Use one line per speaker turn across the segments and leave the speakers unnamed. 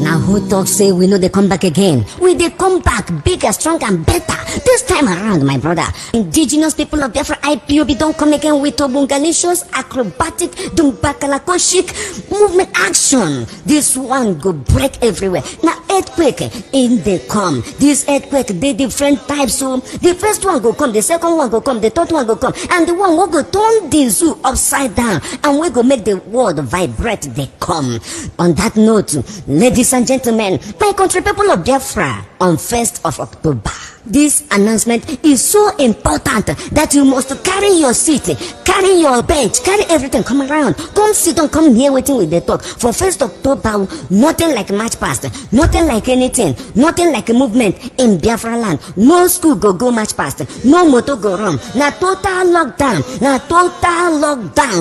Now who talks say we know they come back again? We they come back bigger, stronger and better. This time around, my brother. Indigenous people of Biafra IPOB don't come again with obungalicious, acrobatic, dumbakalakoshik movement action. This one go break everywhere. Now earthquake in they come. This earthquake, they different types. So the first one go come, the second one go come, the third one go come, and the one will go turn the zoo upside down, and we go make the world vibrate. They come. On that note, ladies and gentlemen, my country people of Biafra, on 1st of October, this announcement is so important that you must carry your seat, carry your bench, carry everything, come around, come sit down, come here waiting with the talk. For 1st October, nothing like march past, nothing like anything, nothing like a movement in Biafra land. No school go march past, no motor go run. Now total lockdown,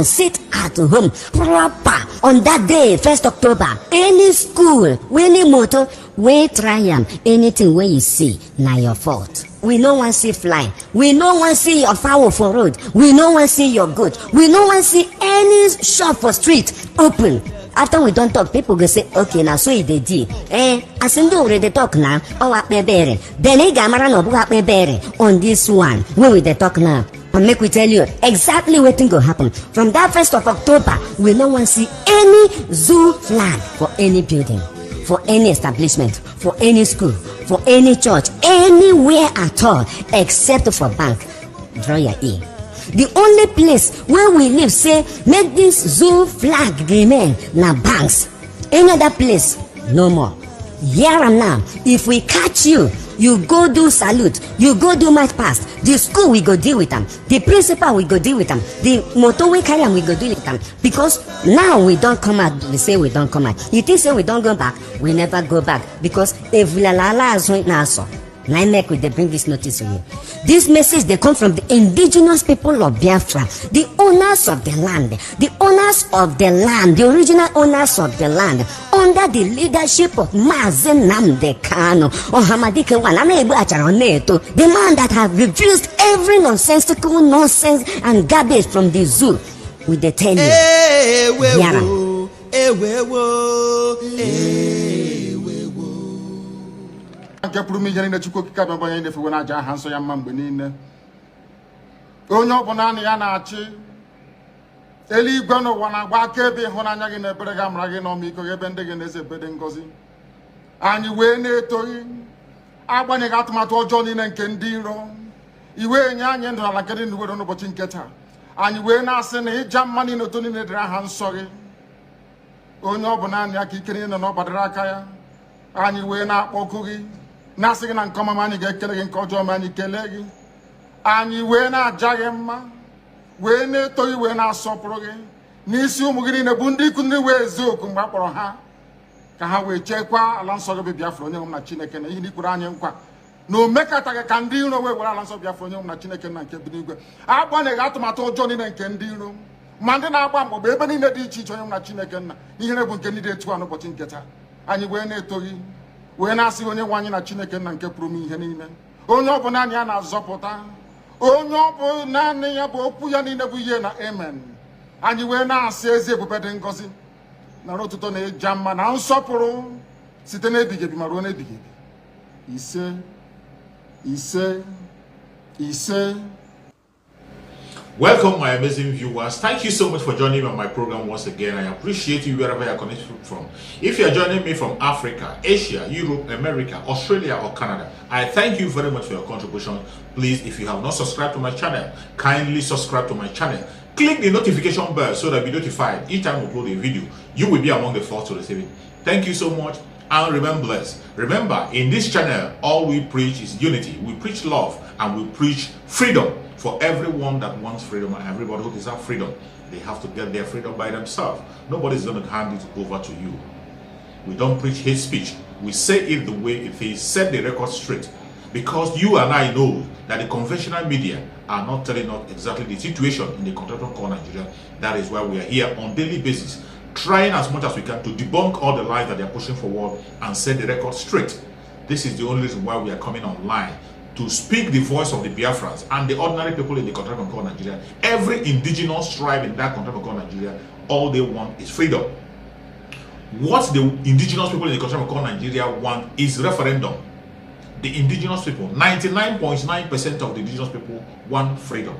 sit at home, proper. On that day, 1st October, any school, any motor, we try anything where you see, now your fault. We no one see fly. We no one see your fowl for road. We no one see your goat. We no one see any shop for street open. After we don't talk, people go say, okay, now so they did. As in do they talk now, oh then they gamara no book on this one. When we they talk now, and make we tell you exactly what thing go happen. From that 1st of October, we no one see any zoo flag for any building, for any establishment, for any school, for any church, anywhere at all, except for bank. Draw your ear. The only place where we live say make this zoo flag remain na banks. Any other place, no more. Here and now, if we catch you, you go do salute, you go do march past. The school we go deal with them, the principal we go deal with them, the motorway carrier we go deal with them. Because now we don't come out, we say we don't come out. You think say we don't go back, we never go back. Because if we la is right now, so now make we they bring this notice to you. This message they come from the indigenous people of Biafra, the owners of the land, the original owners of the land, under the leadership of Mazen Namde Kano or Hamadike Wananebu, the man that have refused every nonsensical nonsense and garbage from the zoo. We they tell
you. Eligwe n'ụwa na-agba akaebe ịhụnanya gị na ebere gị amara gị n'ọmịiko gị ebe ndị gị na-eze ebede ngozi. Anyị wee na-etoghị agbanyeghị atụmatụ ọjọọ niile nke ndị iro. Iwe nye anyị ndụ ala nke dị n'uwedo n'ụbọchị nke taa. Anyị wee na-asị na ịja mma niile otu niile dịrị aha nsọ gị. Onye ọ bụ naanị aka ike niile na ọ gbadara aka ya. Anyị wee na-akpọku gị na-asị gị na nke ọma anyị ga-ekele gị, nke ọjọọ ma anyị kelee gị. Anyị wee na-aja gị mma. We ne toyi we na asọpụrụ gị n'isi ụmụ gị niile bụ ndị ikwu ndị wee eziokwu mgbe a kpọrọ ha ka ha wee chekwa ala nsọ gị bụ Biafra onye nwe m na Chineke na ihe n'ikwuru anyị nkwa na o mekataghị ka ndị iro wee were ala nsọ Biafra onye nwe m na Chineke na nke bi n'igwe. Agbanyeghị atụmatụ ọjọọ niile nke ndị iro ma ndị na-agba mgbọgba ebe niile dị iche iche onye nwe m na Chineke nna ihere bụ nke ndị dị etu a n'ụbọchị nke taa. Anyị wee na-etoghị wee na-asị onye nwe anyị na Chineke nna nke pụrụ m ihe niile, onye ọ bụ naanị ya na-azọpụta, onye ọ bụ naanị ya bụ okwu ya niile bụ ihe na amen. Anyị wee na-asị ezi ebube dị ngọzi na otuto na ịja mma na nsọpụrụ site n'ebighị ebi ma ruo n'ebighị ebi. Ise ise ise.
Welcome, my amazing viewers. Thank you so much for joining me on my program once again. I appreciate you wherever you are connected from. If you are joining me from Africa, Asia, Europe, America, Australia, or Canada, I thank you very much for your contribution. Please, if you have not subscribed to my channel, kindly subscribe to my channel. Click the notification bell so that you'll be notified each time we upload a video. You will be among the first to receive it. Thank you so much and remain blessed. Remember, in this channel, all we preach is unity. We preach love and we preach freedom. For everyone that wants freedom and everybody who deserves freedom, they have to get their freedom by themselves. Nobody's going to hand it over to you. We don't preach hate speech. We say it the way it is. Set the record straight. Because you and I know that the conventional media are not telling us exactly the situation in the contemporary core Nigeria. That is why we are here on a daily basis, trying as much as we can to debunk all the lies that they are pushing forward and set the record straight. This is the only reason why we are coming online to speak the voice of the Biafrans and the ordinary people in the country called Nigeria. Every indigenous tribe in that country called Nigeria, all they want is freedom. What the indigenous people in the country called Nigeria want is referendum. The indigenous people, 99.9% of the indigenous people want freedom.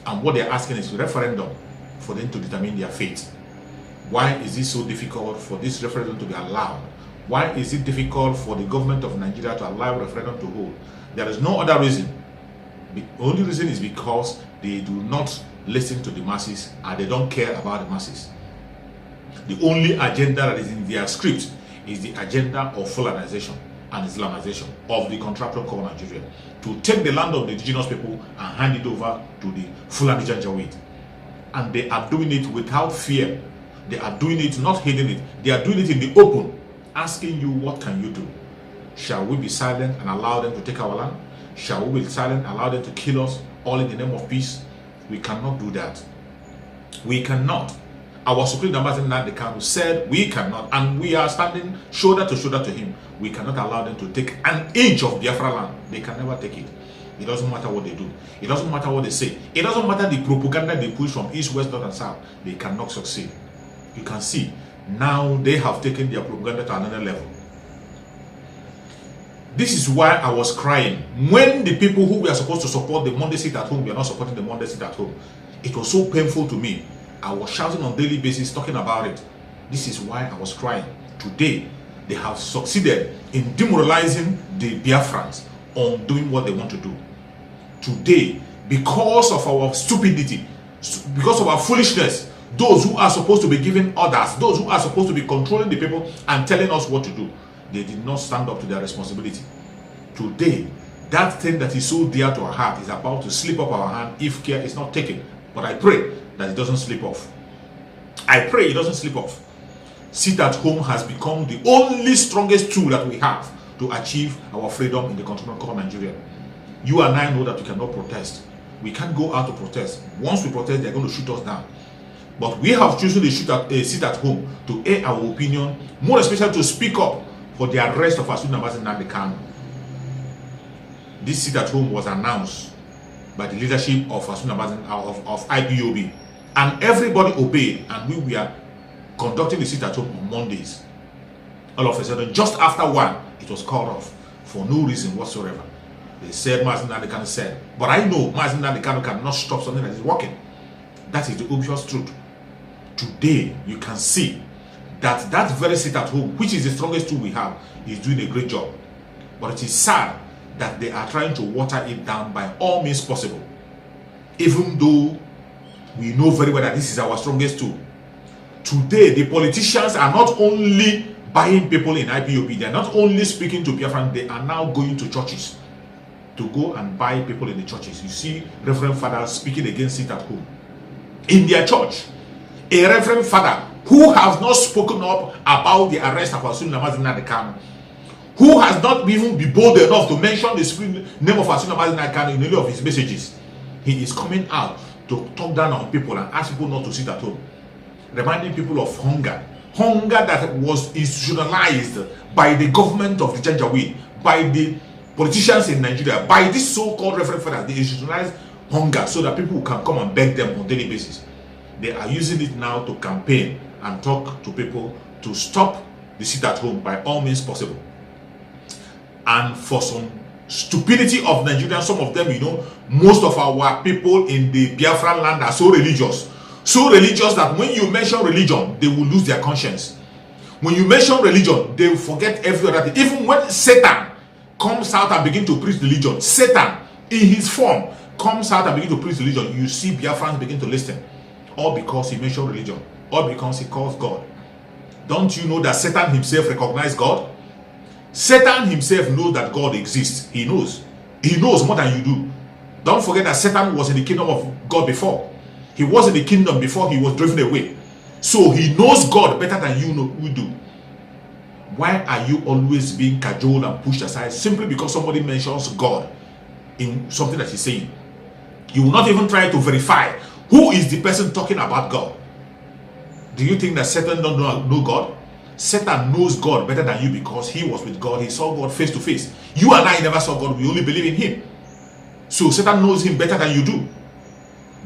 And what they're asking is referendum for them to determine their fate. Why is it so difficult for this referendum to be allowed? Why is it difficult for the government of Nigeria to allow referendum to hold? There is no other reason. The only reason is because they do not listen to the masses and they don't care about the masses. The only agenda that is in their script is the agenda of Fulanization and Islamization of the contractor called Nigeria, to take the land of the indigenous people and hand it over to the Fulani Janjaweed. And they are doing it without fear. They are doing it, not hiding it. They are doing it in the open, asking you, what can you do? Shall we be silent and allow them to take our land? Shall we be silent and allow them to kill us, all in the name of peace? We cannot do that. We cannot. Our Supreme Ambassador Nnamdi Kanu said we cannot, and we are standing shoulder to shoulder to him. We cannot allow them to take an inch of Biafra land. They can never take it. It doesn't matter what they do. It doesn't matter what they say. It doesn't matter the propaganda they push from east, west, north, and south. They cannot succeed. You can see, now they have taken their propaganda to another level. This is why I was crying. When the people who were supposed to support the Monday sit at home were not supporting the Monday sit at home, it was so painful to me. I was shouting on a daily basis, talking about it. This is why I was crying. Today, they have succeeded in demoralizing the Biafrans on doing what they want to do. Today, because of our stupidity, because of our foolishness, those who are supposed to be giving orders, those who are supposed to be controlling the people and telling us what to do, they did not stand up to their responsibility. Today, that thing that is so dear to our heart is about to slip off our hand if care is not taken. But I pray that it doesn't slip off. I pray it doesn't slip off. Sit at home has become the only strongest tool that we have to achieve our freedom in the country called Nigeria. You and I know that we cannot protest. We can't go out to protest. Once we protest, they're going to shoot us down. But we have chosen to sit at home to air our opinion, more especially to speak up for the arrest of our student ambassador Nnamdi Kanu. This sit at home was announced by the leadership of our student ambassador of IPOB, and everybody obeyed, and we were conducting the sit at home on Mondays. All of a sudden, just after 1, it was called off for no reason whatsoever. They said Mazi Nnamdi Kanu said, but I know Mazi Nnamdi Kanu cannot stop something that is working. That is the obvious truth. Today, you can see that that very sit at home, which is the strongest tool we have, is doing a great job. But it is sad that they are trying to water it down by all means possible. Even though we know very well that this is our strongest tool. Today, the politicians are not only buying people in IPOB, they are not only speaking to Biafran, they are now going to churches to go and buy people in the churches. You see Reverend Father speaking against sit at home in their church. A Reverend Father who has not spoken up about the arrest of Asuni Nnamdi Kanu, who has not even been bold enough to mention the supreme name of Asuni Nnamdi Kanu in any of his messages. He is coming out to talk down on people and ask people not to sit at home, reminding people of hunger. Hunger that was institutionalized by the government of the Janjaweed, by the politicians in Nigeria, by this so-called Reverend Fathers. They institutionalized hunger so that people can come and beg them on a daily basis. They are using it now to campaign and talk to people to stop the sit at home by all means possible. And for some stupidity of Nigerians, some of them, you know, most of our people in the Biafran land are so religious that when you mention religion, they will lose their conscience. When you mention religion, they will forget every other thing. Even when Satan comes out and begin to preach religion, Satan in his form comes out and begin to preach religion, you see Biafrans begin to listen. All because he mentioned religion, all because he calls God. Don't you know that Satan himself recognizes God? Satan himself knows that God exists. He knows. He knows more than you do. Don't forget that Satan was in the kingdom of God before. He was in the kingdom before he was driven away. So he knows God better than you do. Why are you always being cajoled and pushed aside simply because somebody mentions God in something that he's saying? You will not even try to verify who is the person talking about God. Do you think that Satan don't know God? Satan knows God better than you because he was with God. He saw God face to face. You and I never saw God. We only believe in him. So Satan knows him better than you do.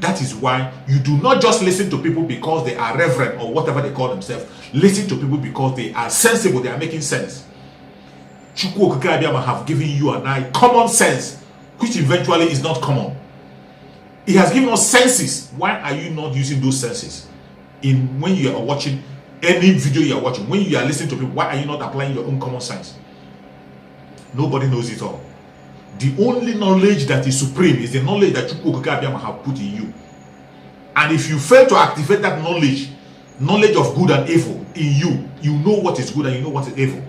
That is why you do not just listen to people because they are reverend or whatever they call themselves. Listen to people because they are sensible, they are making sense. Chukwu Okike Abiyama have given you and I common sense, which eventually is not common. He has given us senses. Why are you not using those senses in when you are watching any video you are watching? When you are listening to people, why are you not applying your own common sense? Nobody knows it all. The only knowledge that is supreme is the knowledge that Chukwu Okike Abiyama have put in you. And if you fail to activate that knowledge of good and evil in you, you know what is good and you know what is evil.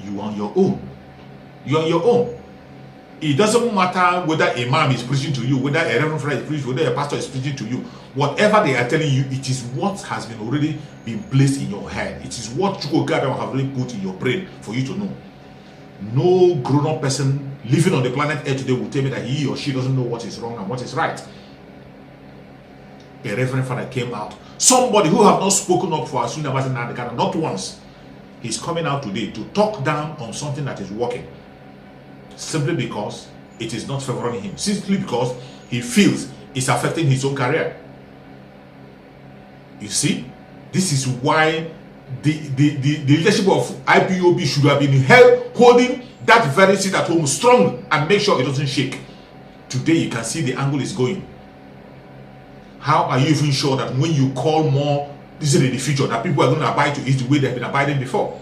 You are on your own. You are on your own. It doesn't matter whether a imam is preaching to you, whether a reverend friend is preaching, whether a pastor is preaching to you. Whatever they are telling you, it is what has been already been placed in your head. It is what Chukwu Okike Abiyama have already put in your brain for you to know. No grown-up person living on the planet Earth today will tell me that he or she doesn't know what is wrong and what is right. A reverend father came out. Somebody who have not spoken up for us, not once, he's coming out today to talk down on something that is working. Simply because it is not favoring him. Simply because he feels it's affecting his own career. You see, this is why the leadership of IPOB should have been holding that very seat at home strong and make sure it doesn't shake. Today you can see the angle is going. How are you even sure that when you call more, this is in the future, that people are going to abide to it the way they've been abiding before?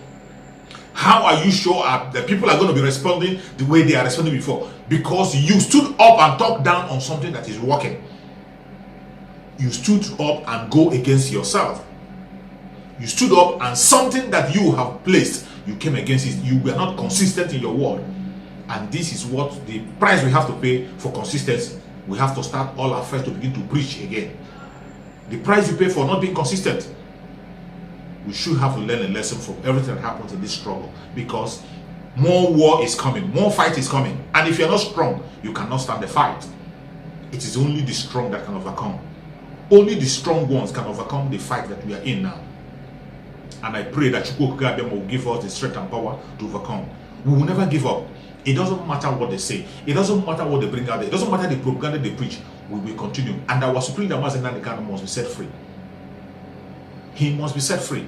How are you sure that people are going to be responding the way they are responding before? Because you stood up and talked down on something that is working. You stood up and go against yourself. You stood up and something that you have placed, you came against it. You were not consistent in your word. And this is what the price we have to pay for consistency. We have to start all our affairs to begin to preach again. The price you pay for not being consistent. We should have to learn a lesson from everything that happens in this struggle, because more war is coming, more fight is coming, and if you're not strong, you cannot stand the fight. It is only the strong that can overcome. Only the strong ones can overcome the fight that we are in now. And I pray that Chukwu Okike Abiyama will give us the strength and power to overcome. We will never give up. It doesn't matter what they say. It doesn't matter what they bring out there. It doesn't matter the propaganda they preach. We will continue. And our Supreme Leader must be set free. He must be set free.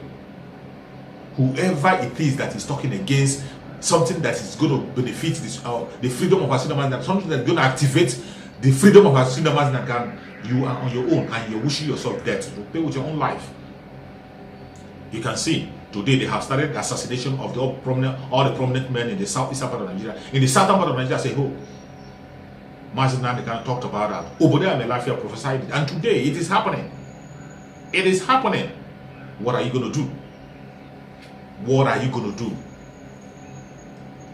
Whoever it is that is talking against something that is going to benefit this, the freedom of our Supreme, something that is going to activate the freedom of our Supreme, you are on your own and you're wishing yourself death. You pay with your own life. You can see today they have started the assassination of all the prominent men in the southeastern part of Nigeria. In the southern part of Nigeria, say, oh, Mazi Nandekan talked about that. Obodea Melafia prophesied it. And today it is happening. It is happening. What are you going to do? What are you going to do?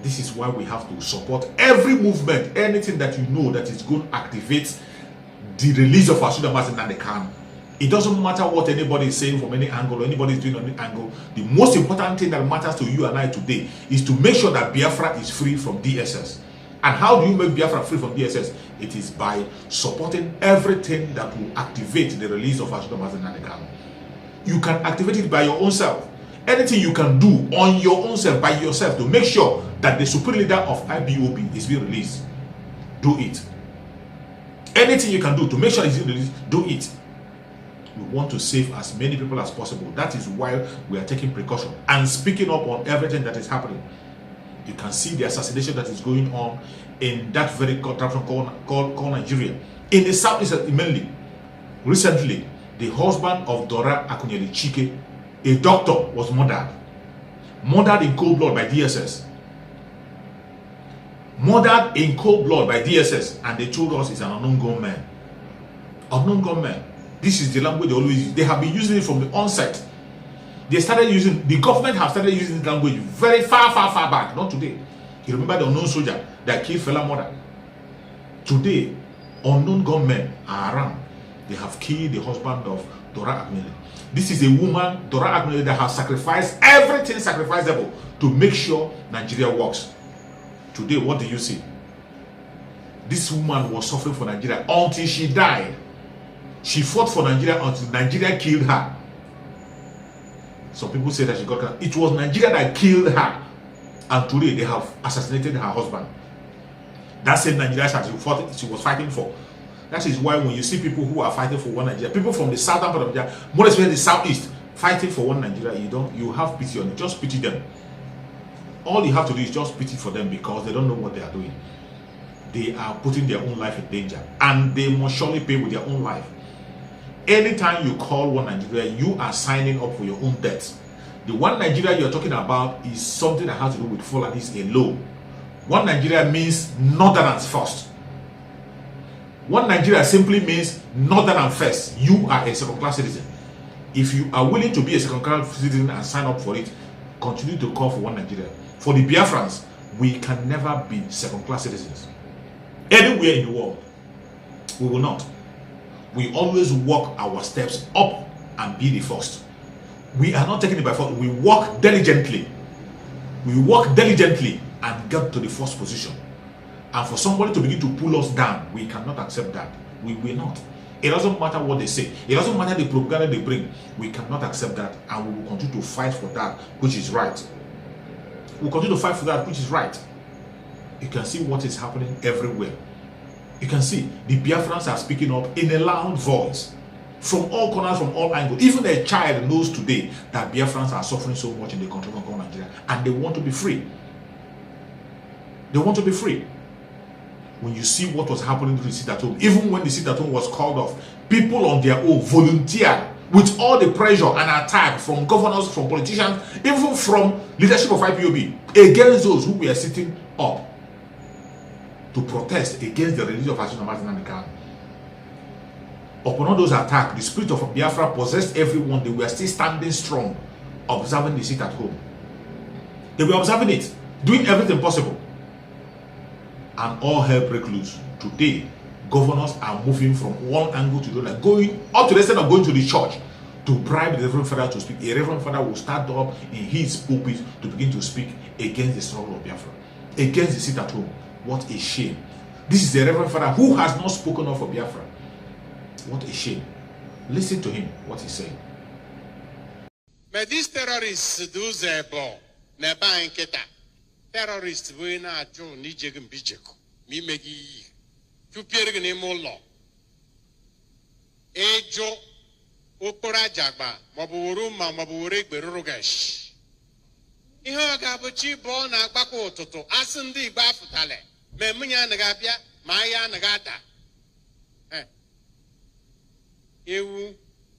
This is why we have to support every movement, anything that you know that is going to activate the release of Asuda Mazi Nandekan. It doesn't matter what anybody is saying from any angle or anybody is doing on any angle. The most important thing that matters to you and I today is to make sure that Biafra is free from DSS. And how do you make Biafra free from DSS? It is by supporting everything that will activate the release of Asuda Mazi Nandekan. You can activate it by your own self. Anything you can do on your own self, by yourself, to make sure that the supreme leader of IPOB is being released, do it. Anything you can do to make sure it's being released, do it. We want to save as many people as possible. That is why we are taking precaution and speaking up on everything that is happening. You can see the assassination that is going on in that very country called Nigeria. In the southeast mainly. Recently, the husband of Dora Akunyeli Chike, a doctor, was murdered. Murdered in cold blood by DSS. Murdered in cold blood by DSS. And they told us it's an unknown gunman. Unknown gunman. This is the language they always use. They have been using it from the onset. They started using, the government have started using this language very far back. Not today. You remember the unknown soldier that killed Fela mother. Today, unknown gunmen are around. They have killed the husband of Dora Akunyeli. This is a woman, Dora Akunyeli, that has sacrificed everything sacrificable to make sure Nigeria works. Today, what do you see? This woman was suffering for Nigeria until she died. She fought for Nigeria until Nigeria killed her. Some people say that she got killed. It was Nigeria that killed her. And today they have assassinated her husband. That same Nigeria she was fighting for. That is why when you see people who are fighting for one Nigeria, people from the southern part of Nigeria, more especially the southeast, fighting for one Nigeria, you have pity on it. Just pity them. All you have to do is just pity for them, because they don't know what they are doing. They are putting their own life in danger, and they must surely pay with their own life. Anytime you call one Nigeria, you are signing up for your own death. The one Nigeria you are talking about is something that has to do with Fulanis alone. One Nigeria means Northerners first. One Nigeria simply means Northern first. You are a second-class citizen. If you are willing to be a second-class citizen and sign up for it, continue to call for one Nigeria. For the Biafrans, we can never be second-class citizens. Anywhere in the world, we will not. We always walk our steps up and be the first. We are not taking it by force. We walk diligently. We walk diligently and get to the first position. And for somebody to begin to pull us down, we cannot accept that. We will not. It doesn't matter what they say. It doesn't matter the propaganda they bring. We cannot accept that, and we will continue to fight for that which is right. We'll continue to fight for that which is right. You can see what is happening everywhere. You can see the Biafrans are speaking up in a loud voice from all corners, from all angles. Even a child knows today that Biafrans are suffering so much in the country of Nigeria, and they want to be free. They want to be free. When you see what was happening to the sit at home, even when the sit at home was called off, people on their own volunteered with all the pressure and attack from governors, from politicians, even from leadership of IPOB against those who were sitting up to protest against the release of Ashina Martin and the Khan. Upon all those attacks, the spirit of Biafra possessed everyone. They were still standing strong, observing the sit at home. They were observing it, doing everything possible. And all hell break loose. Today, governors are moving from one angle to the other, going up to the extent of going to the church to bribe the Reverend Father to speak. A Reverend Father will stand up in his pulpit to begin to speak against the struggle of Biafra, against the sit at home. What a shame. This is the Reverend Father who has not spoken up for Biafra. What a shame. Listen to him, what he's saying.
But these terrorists do their ball. Neba and Keta. Terrorists will not join Nijegum Bijeko. Me megi. To Piergan law. Ejo Opora Jagba, Maburuma, Maburek, Berugash. Ihogabuchi born a Bako Toto, Asandi Bafutale, Memunya Nagapia, Maya Nagata. Ewu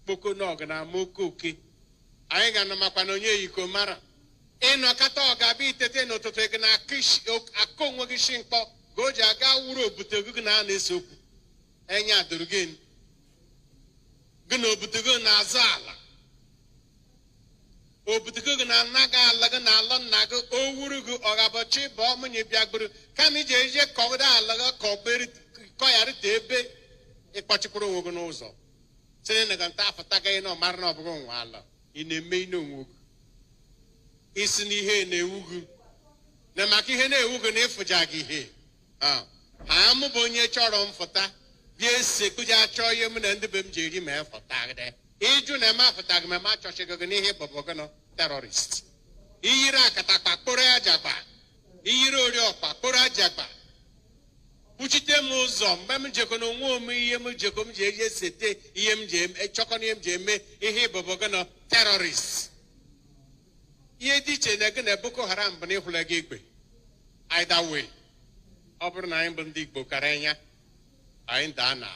Boko Nogana Mokuki. I ain't gonna Mapanoye Yikomara. Eno Kato Gabi Teteno to take an Akish Akonwagishinpo, Goja Gawuro, Butuguna Nesup, Enya Durgin. Guno Butuguna Zala. O Butuguna Naga Lagana Lon Nago, O Wurugu or Abachi, Bomani Biaguru, Kamije Koda Laga Koberi Koyari Tebe, a particular Wogonozo. Senagan Tafatagano Marno Bongwala, in a main Isn't he ne Ugu? Namaki Hene Ugane for Jackie he. I'm a bonye choron for that. Yes, Kuja Choyum and the Bim Jiri man for Tagde. Ejun and Mafatagma Chogani Bogano, terrorists. Ira Kataka Pura Jaba. Iro Yopa Pura Jaba. Uchitemo Bam Jacono, Yem Jacom J. Sete, EMJ, a Choconium Jeme, Ehe Bogano, terrorists. Ye dice again a Boko Haram Benefula Gigbe. Either way. Upper nine Bundik Bocarena. I ain't done all.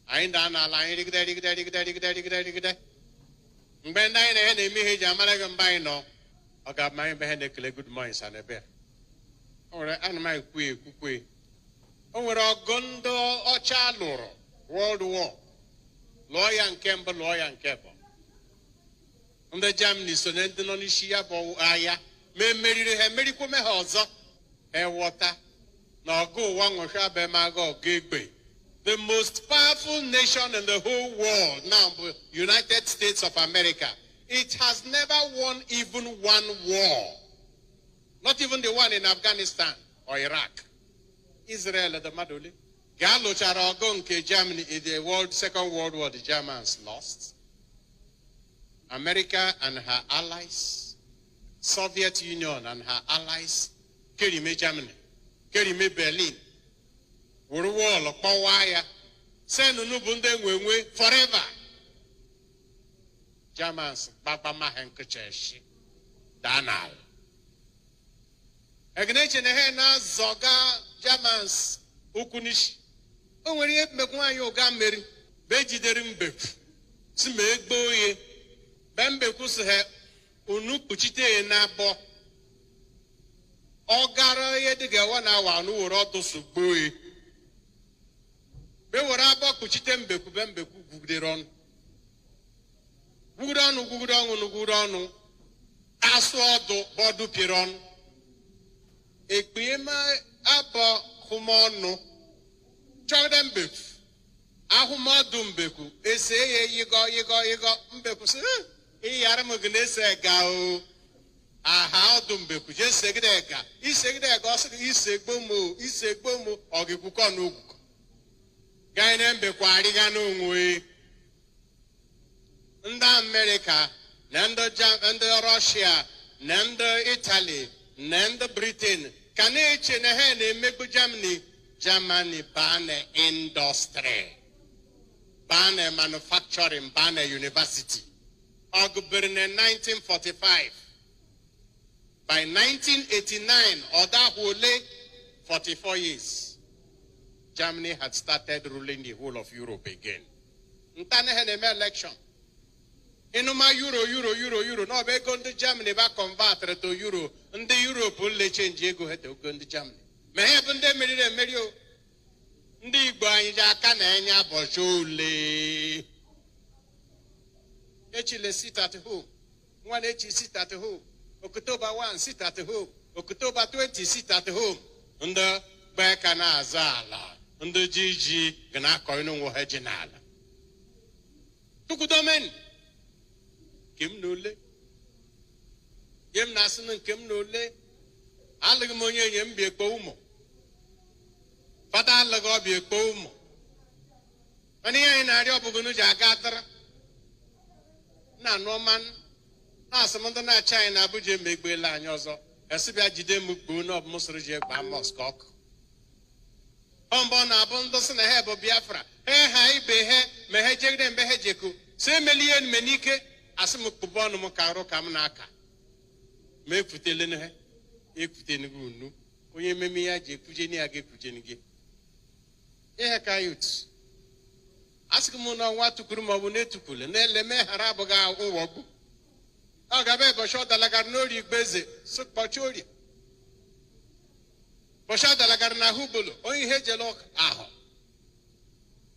I ain't done all. I ain't dig. When I had a me Jamalagan by no, I got my behind a good minds and a bear. Or an my queer. Over a gondo or chaloro. World War. Lawyer and Campbell, lawyer and Campbell. On the Germany, so then the Nonishia Boaya, may marry her medical mehoza, air water, now go one or shabe mago gateway. The most powerful nation in the whole world, now United States of America, it has never won even one war. Not even the one in Afghanistan or Iraq. Israel at the Maduli. Gallo Charagonke, Germany in the Second World War, the Germans lost. America and her allies, Soviet Union and her allies, Kerime Germany, Kerime Berlin, wụrụ wọọlụ kpọwa ya senunu bụ ndị nwenwe forever. Germans gbagba ha nkụchashi danal egneche na ha na-azọga Germans ukwu n'isi. O nwere ihe mmekwu anyị ụga mmeri be jidere mbekwu si ma egbe oye be mbekwu si ha unu kpuchite na abọ ọ gara ihe dịga ewa na awa anụ were ọdụ so gboe be were abọ kpuchite mbekwu be mbekwu gwugidere ọnụ gwugide ọnụ asụ ọdụ bọdụ pịrị ọnụ ekpe ma abọ hụmọnụ chọgide mbekwu ahụmọdụ mbekwu ese ya yigọ mbekwu sị ịyara m gị na-ese ga o aha ọdụ mbekwu je segide ga isegide ga ọsị gị ise gbomo ọgịkwụkọ n'ogwu gaa na mbekwu arịga n'onwe ndị Amerịka na ndị Rọshia na ndị Italy na ndị Britain ka na-eche na ha na-emegbu Germany ban industry, ban manufacturing, ban university. Ọgụbere na 1945. By 1989, Odahole, 44 years, Germany had started ruling the whole of Europe again. Ntane ha na-eme election. Inuma euro. No, be go to Germany ba convert to euro. Ndị Europe le change ego ha to go to Germany. Ma ha bụ ndị meriri o. Ndị Igbo anyị ji aka na-enye abọchi ole. Echile sit at home. Nwa echi sit at home. October 1 sit at home. October 20 sit at home. Ndị gbaka na-aza ala. Ndị jiji ga na-akọ inu nwa ha ji n'ala. Tukudomen. Kim n'ole. Yem na-asị na nke m n'ole. Alụghị m onye enye m bi ekpo ụmụ. Fada alụghị ọbịa ekpo ụmụ. Mana ihe anyị na-arịọ ọbụgụ n'uji aga atara. Na anụọman. Na-asị m ndị na-achị anyị na Abuja emegbeela anyị ọzọ. Esibịa jide m kpoo na ọbụ m soro ji egba mọsk ọkụ. Ọmbọ na-abụ ndị sị na ha bụ Biafra. Ha ibe ha ma ha jegide mgbe ha jeku. Si emelie enume n'ike. Asị m kpụbọ ọnụ m ka arụ ka m na-aka. Ma ekwutele na ha. Ekwutene gị unu. Onye ememe ya ji ekwuje na ya ga-ekwujeni gị. Ihe ka yut. Asị m na ọnwa tukuru ma ọ bụ na-etukwule na-eleme ghara abụghị nwọgbu. Ọ ga-abịa ụbọchị ọ dalagara n'ori Igbeze sụkpọchi orie. Ụbọchị ọ dalagara na Hubulu onye ihe ejele ahụ.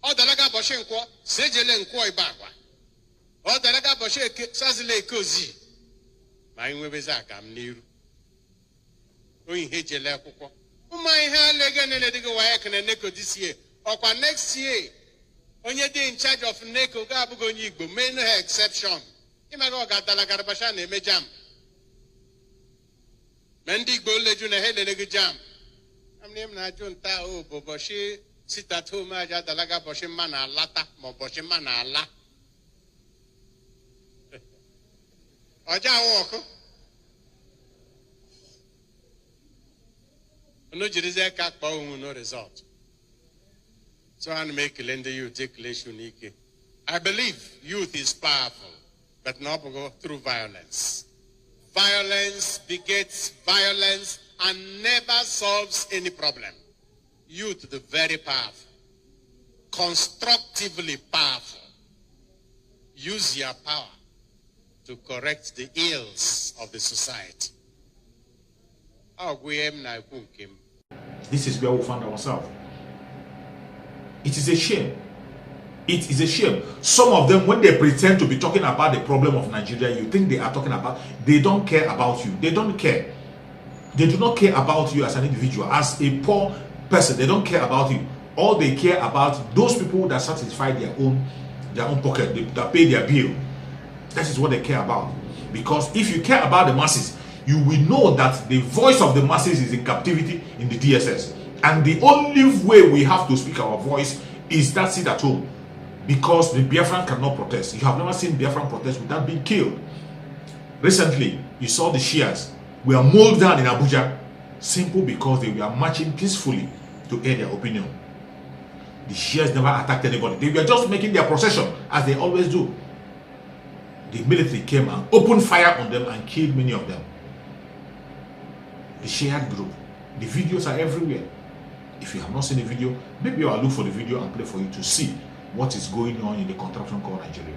Ọ dalaga ụbọchị nkwọ si ejele nkwọ ibe agwa. Ọ dalaga ụbọchị eke sazila eke ozi. Ma anyị nwebezi aka m n'iru. Onye ihe ejele akwụkwọ. Ụmụ anyị ha alege na-edịghị waya kene neko this year. Ọkwa next year onye dị in charge of neko ga-abụghị onye Igbo mee no ha exception. Ịmaga ọ ga-adalagara basha na-eme jam. Ma ndị Igbo leju na ha eleleghị jam. Amne m na-ajụ nta o bụ ụbọchị sit at home aja dalaga ụbọchị mma na-alata ma ụbọchị mma na-ala. Ọja awụ ọkụ. Unu jirizie ka kpọọ onwe no result. So I'm making the youth unique. I believe youth is powerful, but not through violence. Violence begets violence and never solves any problem. Youth, the very powerful, constructively powerful. Use your power to correct the ills of the society.
This is where we found ourselves. It is a shame. It is a shame. Some of them, when they pretend to be talking about the problem of Nigeria, you think they are talking about, they don't care about you. They don't care. They do not care about you as an individual, as a poor person. They don't care about you. All they care about those people that satisfy their own pocket, that pay their bill. That is what they care about. Because if you care about the masses, you will know that the voice of the masses is in captivity in the DSS. And the only way we have to speak our voice is that sit at home. Because the Biafran cannot protest. You have never seen Biafran protest without being killed. Recently, you saw the Shias were molded down in Abuja simply because they were marching peacefully to air their opinion. The Shias never attacked anybody. They were just making their procession, as they always do. The military came and opened fire on them and killed many of them. The Shia group. The videos are everywhere. If you have not seen the video, maybe I'll look for the video and play for you to see what is going on in the contraption called Nigeria.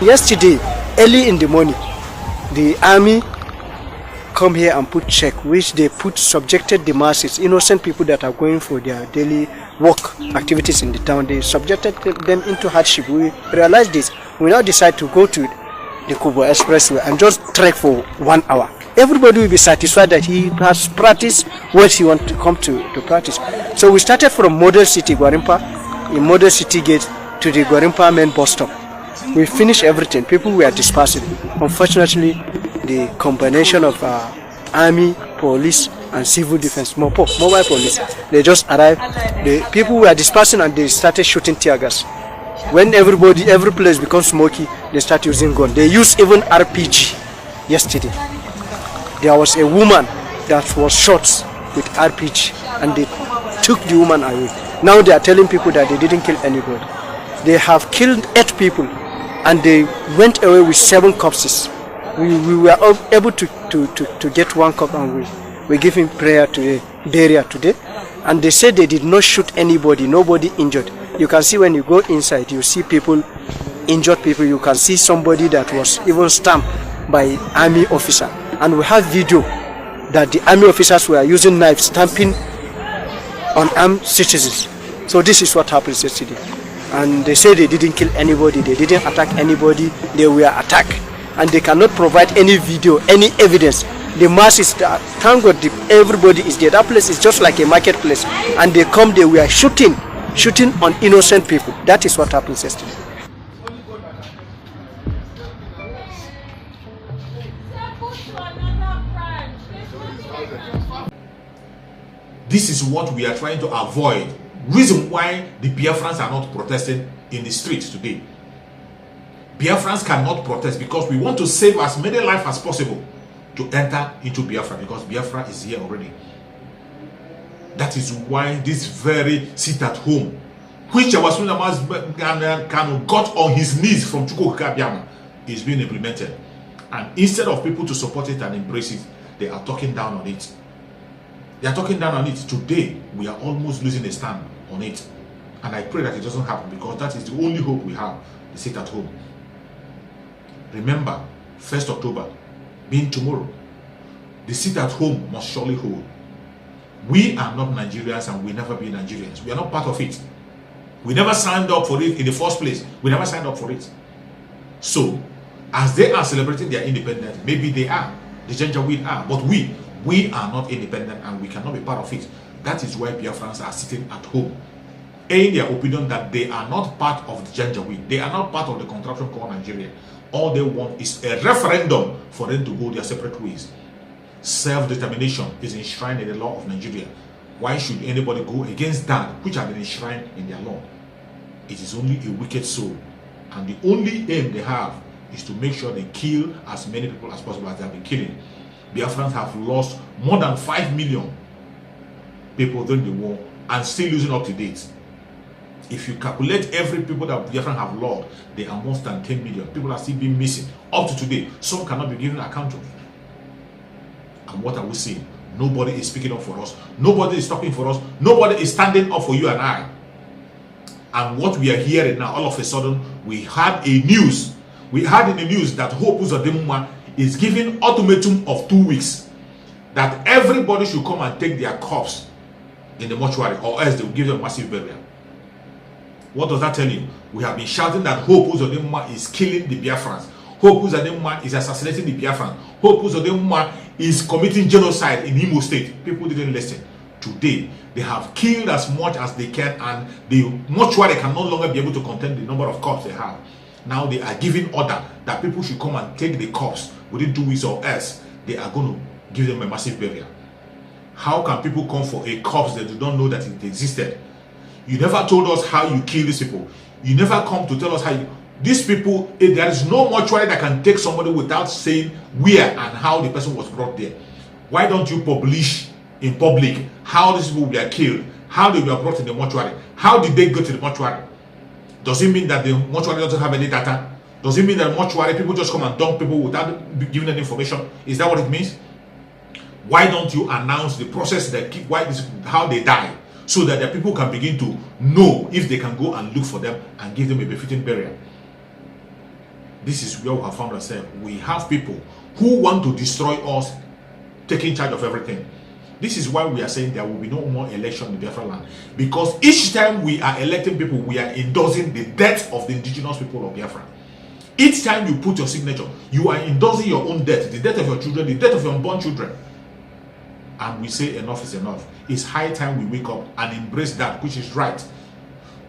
Yesterday, early in the morning, the army come here and put check, which they subjected the masses, innocent people that are going for their daily work activities in the town. They subjected them into hardship. We realized this. We now decide to go to the Kubo Expressway and just trek for 1 hour. Everybody will be satisfied that he has practiced what he wants to come to practice. So we started from Model City, Gwarimpa, in Model City Gate to the Gwarimpa main bus stop. We finished everything. People were dispersing. Unfortunately, the combination of army, police, and civil defense, mobile police, they just arrived. The people were dispersing and they started shooting tear gas. When every place becomes smoky, they start using gun. They use even RPG yesterday. There was a woman that was shot with RPG and they took the woman away. Now they are telling people that they didn't kill anybody. They have killed 8 people and they went away with 7 corpses. We were able to get 1 corpse and we give him prayer today, burial today. And they said they did not shoot anybody, nobody injured. You can see when you go inside, you see people, injured people. You can see somebody that was even stamped by army officer. And we have video that the army officers were using knives stamping on armed citizens. So this is what happened yesterday. And they say they didn't kill anybody, they didn't attack anybody, they were attacked. And they cannot provide any video, any evidence. The masses, thank God everybody is there. That place is just like a marketplace. And they come, they were shooting on innocent people. That is what happened yesterday.
This is what we are trying to avoid. Reason why the Biafrans are not protesting in the streets today. Biafrans cannot protest because we want to save as many lives as possible to enter into Biafra, because Biafra is here already. That is why this very sit at home, which Kanu got on his knees from Chukwuka is being implemented. And instead of people to support it and embrace it, they are talking down on it. They are talking down on it. Today, we are almost losing a stand on it. And I pray that it doesn't happen, because that is the only hope we have, the sit at home. Remember, 1st October, being tomorrow, the sit at home must surely hold. We are not Nigerians and we never be Nigerians. We are not part of it. We never signed up for it in the first place. We never signed up for it. So, as they are celebrating their independence, maybe they are, the Janjaweed are, but we are not independent and we cannot be part of it. That is why Biafrans are sitting at home, in their opinion that they are not part of the Janjaweed. They are not part of the contraption called Nigeria. All they want is a referendum for them to go their separate ways. Self-determination is enshrined in the law of Nigeria. Why should anybody go against that which has been enshrined in their law? It is only a wicked soul. And the only aim they have is to make sure they kill as many people as possible as they have been killing. Biafrans have lost more than 5 million people during the war and still losing up to date. If you calculate every people that Biafran have lost, they are more than 10 million. People are still being missing up to today. Some cannot be given account of. And what are we saying? Nobody is speaking up for us. Nobody is talking for us. Nobody is standing up for you and I. And what we are hearing now, all of a sudden, we had a news. We had in the news that Hope Uzodimma is giving ultimatum of 2 weeks. That everybody should come and take their corpse in the mortuary, or else they will give them massive burial. What does that tell you? We have been shouting that Hope Uzodimma is killing the Biafrans. Hope Uzodimma is assassinating the Biafrans. Hope Uzodimma is committing genocide in Imo State. People didn't listen. Today, they have killed as much as they can, and the mortuary can no longer be able to contain the number of corpses they have. Now they are giving order that people should come and take the corpse within 2 weeks, or else they are going to give them a massive burial. How can people come for a corpse that they don't know that it existed? You never told us how you kill these people. You never come to tell us how you, these people, there is no mortuary that can take somebody without saying where and how the person was brought there. Why don't you publish in public how these people were killed, how they were brought in the mortuary, how did they go to the mortuary? Does it mean that the mortuary doesn't have any data? Does it mean that mortuary people just come and dump people without giving any information? Is that what it means? Why don't you announce the process that how they die, so that the people can begin to know if they can go and look for them and give them a befitting burial? This is where we have found ourselves. We have people who want to destroy us, taking charge of everything. This is why we are saying there will be no more election in Biafra land, because each time we are electing people, we are endorsing the death of the indigenous people of Biafra. Each time you put your signature, you are endorsing your own death, the death of your children, the death of your unborn children. And we say enough is enough. It's high time we wake up and embrace that which is right.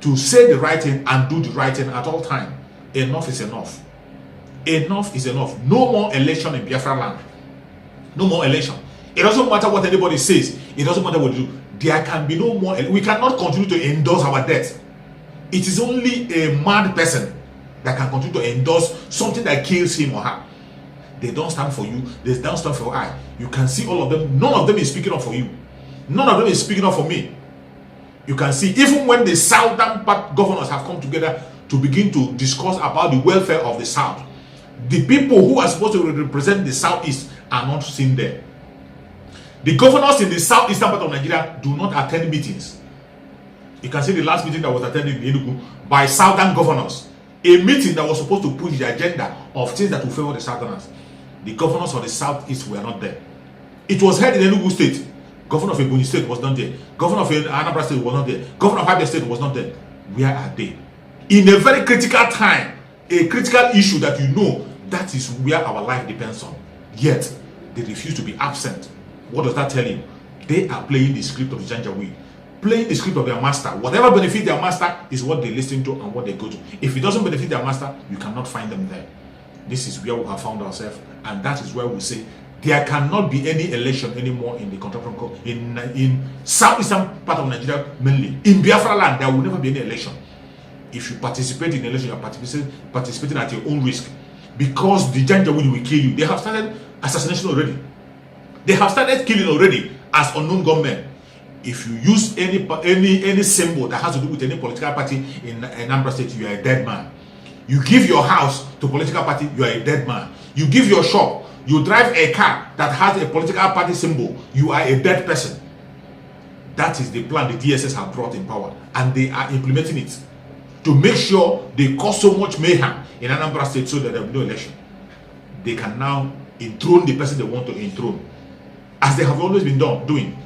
To say the right thing and do the right thing at all time. Enough is enough. Enough is enough. No more election in Biafra land. No more election. It doesn't matter what anybody says. It doesn't matter what you do. There can be no more. We cannot continue to endorse our death. It is only a mad person that can continue to endorse something that kills him or her. They don't stand for you. They don't stand for I. You can see all of them. None of them is speaking up for you. None of them is speaking up for me. You can see, even when the southern part governors have come together to begin to discuss about the welfare of the South, the people who are supposed to represent the Southeast are not seen there. The governors in the southeastern part of Nigeria do not attend meetings. You can see the last meeting that was attended in Enugu by southern governors. A meeting that was supposed to push the agenda of things that will favor the southerners. The governors of the southeast were not there. It was held in Enugu State. Governor of Ebonyi State was not there. Governor of Anambra State was not there. Governor of Abia State was not there. Where are they? In a very critical time, a critical issue that you know, that is where our life depends on. Yet, they refuse to be absent. What does that tell you? They are playing the script of the Janjaweed, playing the script of their master. Whatever benefits their master is what they listen to and what they go to. If it doesn't benefit their master, you cannot find them there. This is where we have found ourselves, and that is where we say there cannot be any election anymore in the contraction in southeastern part of Nigeria, mainly in Biafra land. There will never be any election. If you participate in election, you are participating at your own risk, because the Janjaweed will kill you. They have started assassination already. They have started killing already as unknown gunmen. If you use any symbol that has to do with any political party in Anambra State, you are a dead man. You give your house to a political party, you are a dead man. You give your shop, you drive a car that has a political party symbol, you are a dead person. That is the plan the DSS have brought in power, and they are implementing it to make sure they cause so much mayhem in Anambra State so that there will be no election. They can now enthrone the person they want to enthrone, as they have always been doing.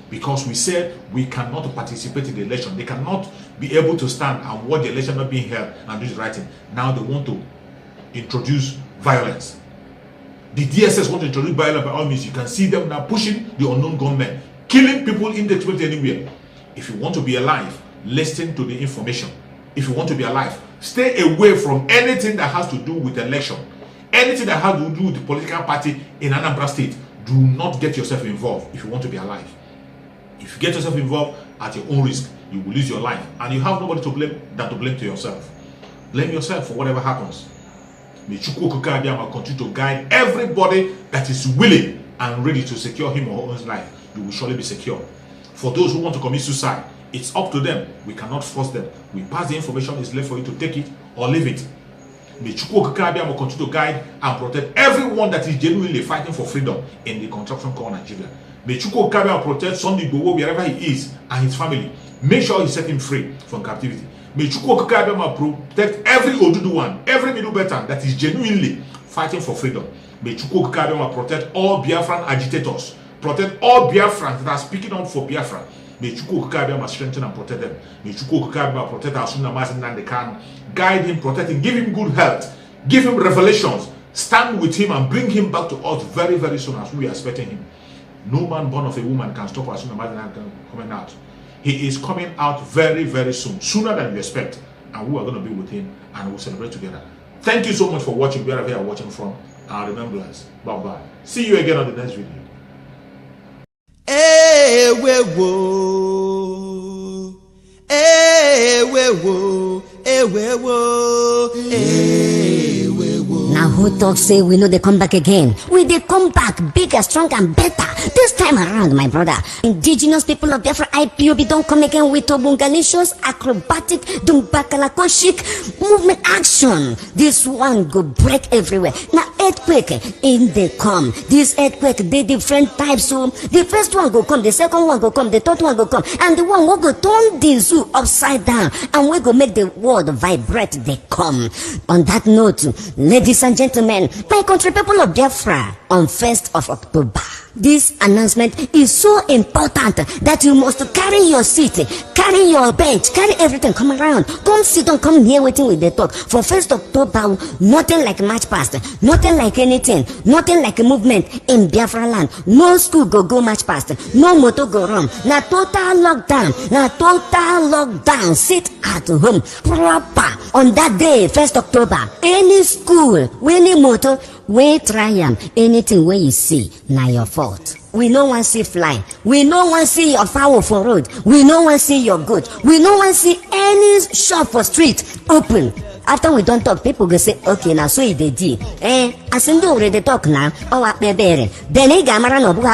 Because we said we cannot participate in the election. They cannot be able to stand and watch the election not being held and do the right thing. Now they want to introduce violence. The DSS want to introduce violence by all means. You can see them now pushing the unknown gunmen, killing people indiscriminately anywhere. If you want to be alive, listen to the information. If you want to be alive, stay away from anything that has to do with election. Anything that has to do with the political party in Anambra State. Do not get yourself involved if you want to be alive. If you get yourself involved at your own risk, you will lose your life, and you have nobody to blame than to blame to yourself. Blame yourself for whatever happens. May Chukwu Okike Abiyama continue to guide everybody that is willing and ready to secure him or her own life. You will surely be secure. For those who want to commit suicide, it's up to them. We cannot force them. We pass the information. It's left for you to take it or leave it. May Chukwu Okike Abiyama continue to guide and protect everyone that is genuinely fighting for freedom in the contraption called Nigeria. May Chukwu Okike Abiyama protect Sunday Igboho wherever he is and his family. Make sure he set him free from captivity. May Chukwu Okike Abiyama protect every Oduduwan, every Middle Beltan that is genuinely fighting for freedom. May Chukwu Okike Abiyama protect all Biafran agitators, protect all Biafrans that are speaking up for Biafra. May Chukwu Okike Abiyama strengthen and protect them. May Chukwu Okike Abiyama protect Asuna Mazi Nnamdi Kanu, guide him, protect him, give him good health, give him revelations, stand with him and bring him back to us very, very soon as we are expecting him. No man born of a woman can stop Asuna Mazi Nnamdi Kanu coming out. He is coming out very, very soon, sooner than you expect, and we are going to be with him and we'll celebrate together. Thank you so much for watching wherever you are watching from, and remember us. Bye bye. See you again on the next video.
Ewe wo,
Now who talks say we know they come back again? We they come back bigger, stronger and better. This time around, my brother. Indigenous people of Biafra IPOB don't come again with obungalicious, acrobatic, dumbakalakoshic movement action. This one go break everywhere. Now earthquake in they come. This earthquake they different types. So the first one go come, the second one go come, the third one go come, and the one will go turn the zoo upside down, and we go make the world vibrate. They come. On that note, ladies and gentlemen, my country people of Biafra, on 1st of October, this announcement is so important that you must carry your seat, carry your bench, carry everything, come around, come sit down, come here waiting with the talk. For 1st October, nothing like march past, nothing like anything, nothing like a movement in Biafra land. No school go march past, no motor go run. Now total lockdown, sit at home, proper. On that day, 1st October, any school, any motor, we try anything where you see, now your fault. We no one see fly. We no one see your fowl for road. We no one see your goat. We no one see any shop for street open. After we don't talk, people go say, okay, now so they did. As in do already talk now, then they gamara no book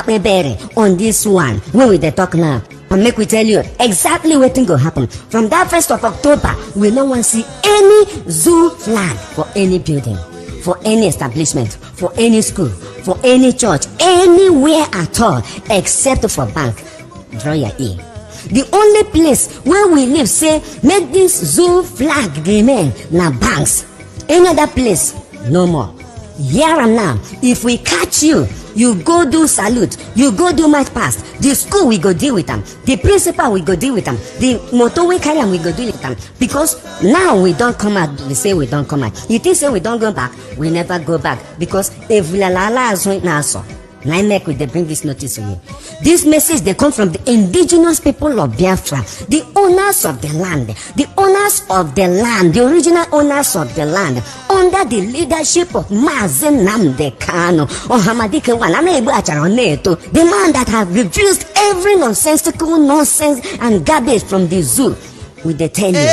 on this one. When we they talk now, and make we tell you exactly what thing go happen. From that 1st of October, we no one see any zoo flag for any building, for any establishment, for any school, for any church, anywhere at all, except for bank. Draw your ear. The only place where we live say make this zoo flag remain na banks. Any other place, no more. Here and now, if we catch you, you go do salute, you go do march past. The school we go deal with them, the principal we go deal with them, the motor we carry them we go deal with them. Because now we don't come out, we say we don't come out. You think say we don't go back, we never go back. Because if we la is right now, so now make we they bring this notice to you. This message they come from the indigenous people of Biafra, the owners of the land, the owners of the land, the original owners of the land, under the leadership of Mazen Namde Kano or Hamadike Wananebu, the man that have refused every nonsensical nonsense and garbage from the zoo. With the tell you,